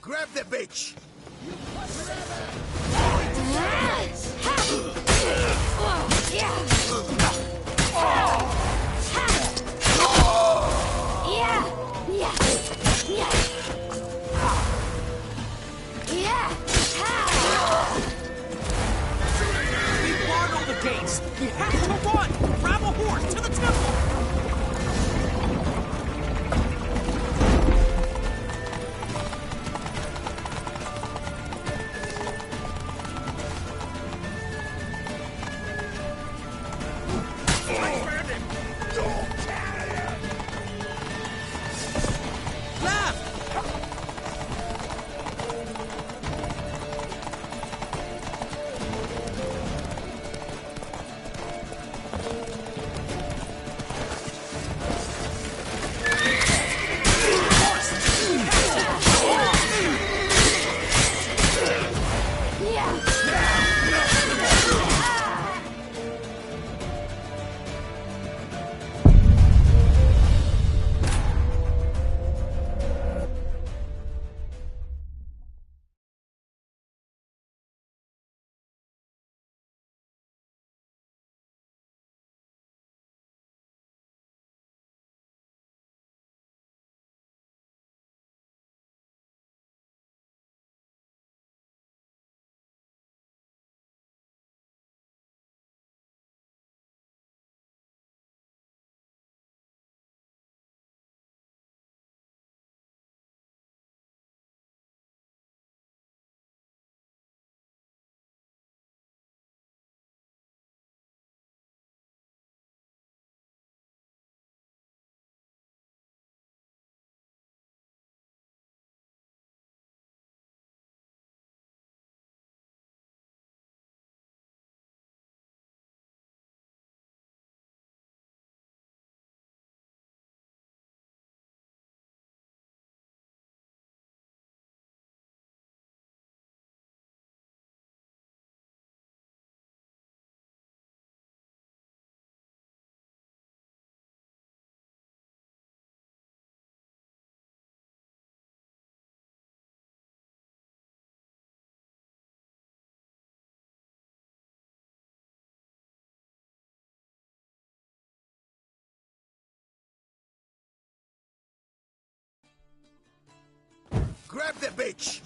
Grab the bitch! We barred all the gates! We have to run! Grab a horse to the temple! bitch!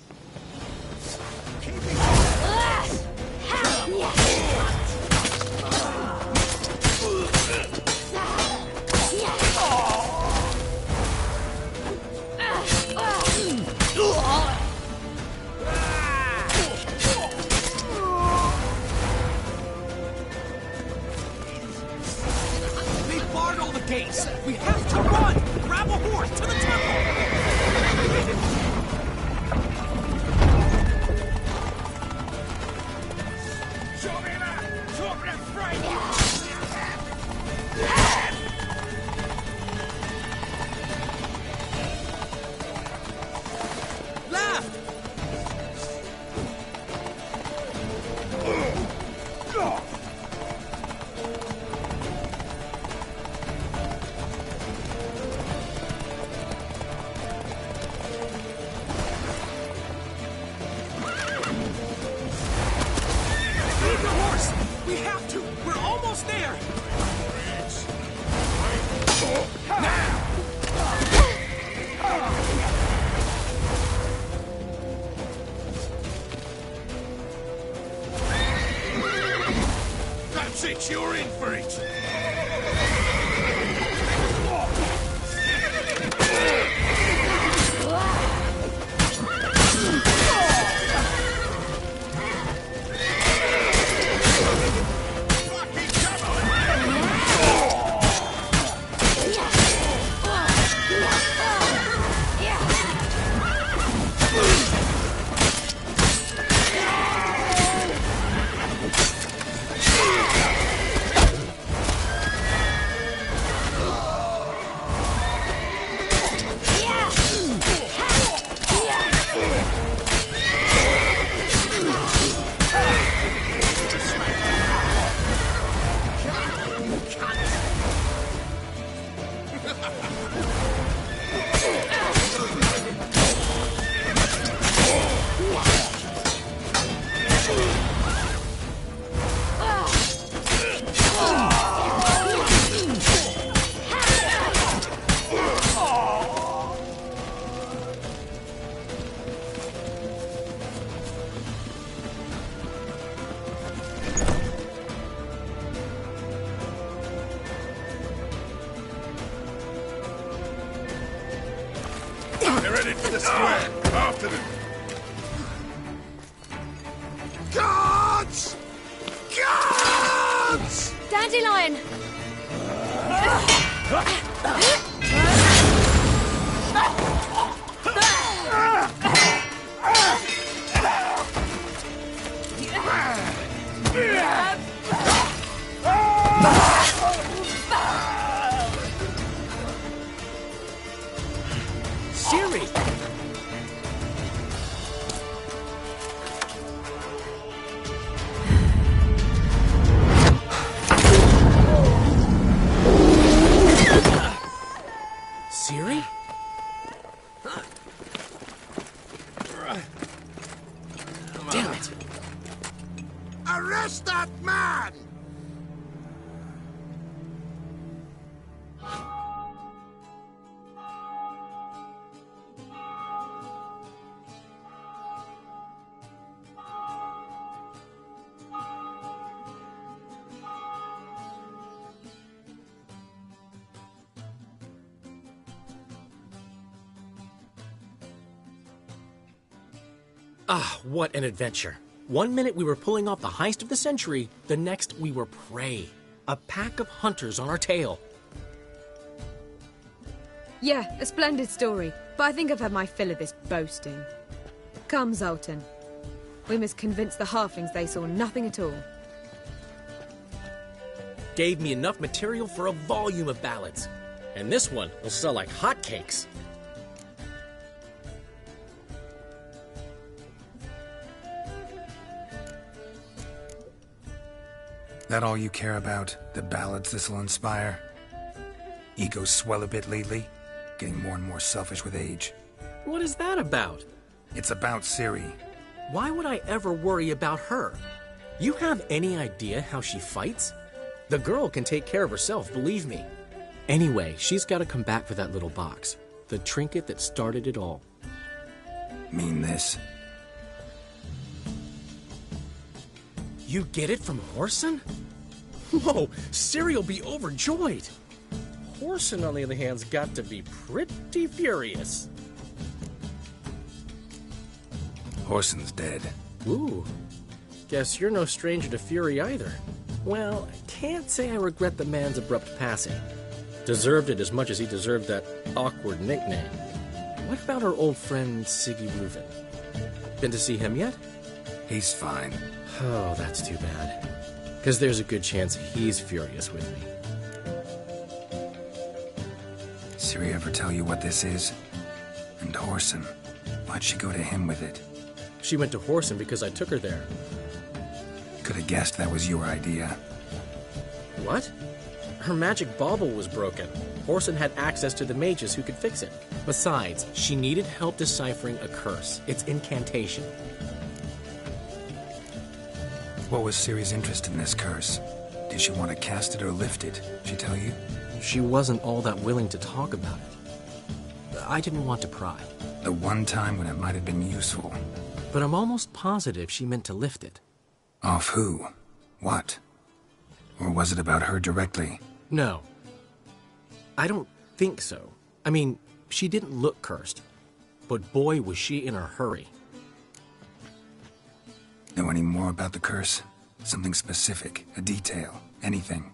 They barred all the gates! We have to run! Grab a horse to the temple! That's it, you're in for it! They're headed for the square. After them. Guards! Guards! Dandelion! Siri! Siri? Damn it! Arrest that man! Ah, what an adventure. 1 minute we were pulling off the heist of the century, the next we were prey. A pack of hunters on our tail. Yeah, a splendid story, but I think I've had my fill of this boasting. Come, Zoltan. We must convince the halflings they saw nothing at all. Gave me enough material for a volume of ballads. And this one will sell like hotcakes. That all you care about? The ballads this'll inspire? Egos swell a bit lately, getting more and more selfish with age. What is that about? It's about Ciri. Why would I ever worry about her? You have any idea how she fights? The girl can take care of herself, believe me. Anyway, she's got to come back for that little box. The trinket that started it all. mean this. You get it from Whoreson? Whoa, Ciri'll be overjoyed. Whoreson, on the other hand's got to be pretty furious. Whoreson's dead. Ooh, guess you're no stranger to fury either. Well, I can't say I regret the man's abrupt passing. Deserved it as much as he deserved that awkward nickname. What about our old friend Siggy Reuven? Been to see him yet? He's fine. Oh, that's too bad. Because there's a good chance he's furious with me. Ciri ever tell you what this is? And Whoreson, why'd she go to him with it? She went to Whoreson because I took her there. Could have guessed that was your idea. What? Her magic bauble was broken. Whoreson had access to the mages who could fix it. Besides, she needed help deciphering a curse. It's incantation. What was Ciri's interest in this curse? Did she want to cast it or lift it? Did she tell you? She wasn't all that willing to talk about it. I didn't want to pry. The one time when it might have been useful. But I'm almost positive she meant to lift it. Off who? What? Or was it about her directly? No. I don't think so. I mean, she didn't look cursed. But boy, was she in a hurry. Know any more about the curse? Something specific, a detail, anything?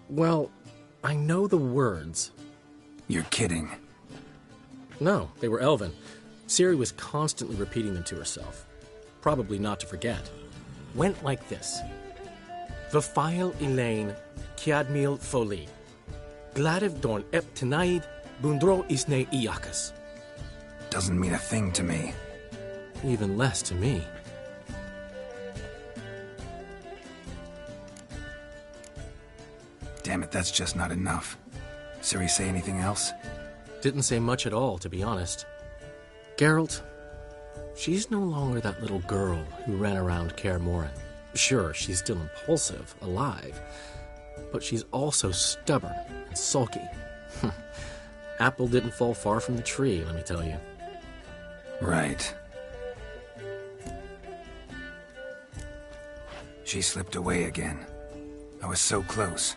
Well, I know the words. You're kidding. No, they were Elven. Ciri was constantly repeating them to herself. Probably not to forget. Went like this. Vafile Elaine, Kiadmil Foli. Gladiv Dorn Ep Tenaid, Bundro Isne Iakas. Doesn't mean a thing to me. Even less to me. Damn it, that's just not enough. Ciri say anything else? Didn't say much at all, to be honest. Geralt, she's no longer that little girl who ran around Kaer Morhen. Sure, she's still impulsive, alive, but she's also stubborn and sulky. Apple didn't fall far from the tree, let me tell you. Right. She slipped away again. I was so close.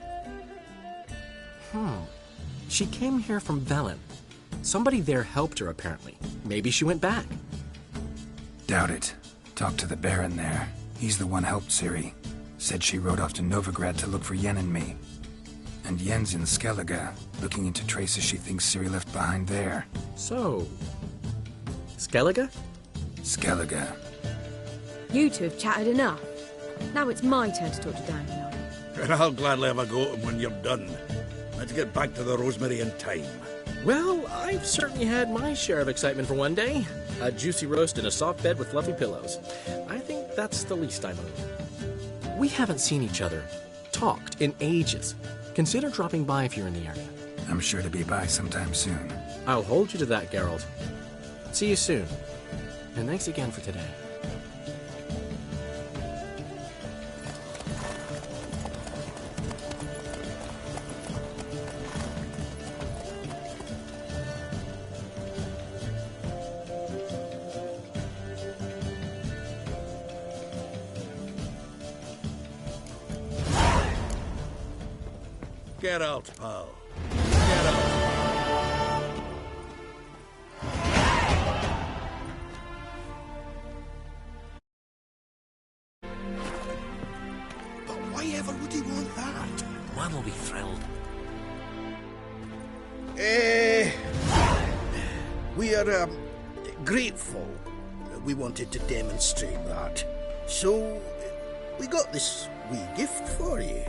She came here from Velen. Somebody there helped her, apparently. Maybe she went back. Doubt it. Talked to the Baron there. He's the one helped Ciri. Said she rode off to Novigrad to look for Yen and me. And Yen's in Skellige, looking into traces she thinks Ciri left behind there. So... Skellige? Skellige. You two have chatted enough. Now it's my turn to talk to Dandelion. And I'll gladly have a go at him when you're done. Let's get back to the Rosemary in time. Well, I've certainly had my share of excitement for one day. A juicy roast in a soft bed with fluffy pillows. I think that's the least I'm owed. We haven't seen each other, talked, in ages. Consider dropping by if you're in the area. I'm sure to be by sometime soon. I'll hold you to that, Geralt. See you soon. And thanks again for today. Get out, pal. Get out. But why ever would he want that? Man will be thrilled. We are grateful. We wanted to demonstrate that. So, we got this wee gift for you.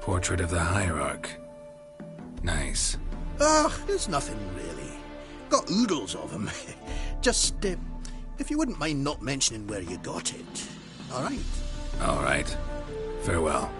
Portrait of the Hierarch. Nice. There's nothing really. Got oodles of them. Just, if you wouldn't mind not mentioning where you got it. All right? All right. Farewell.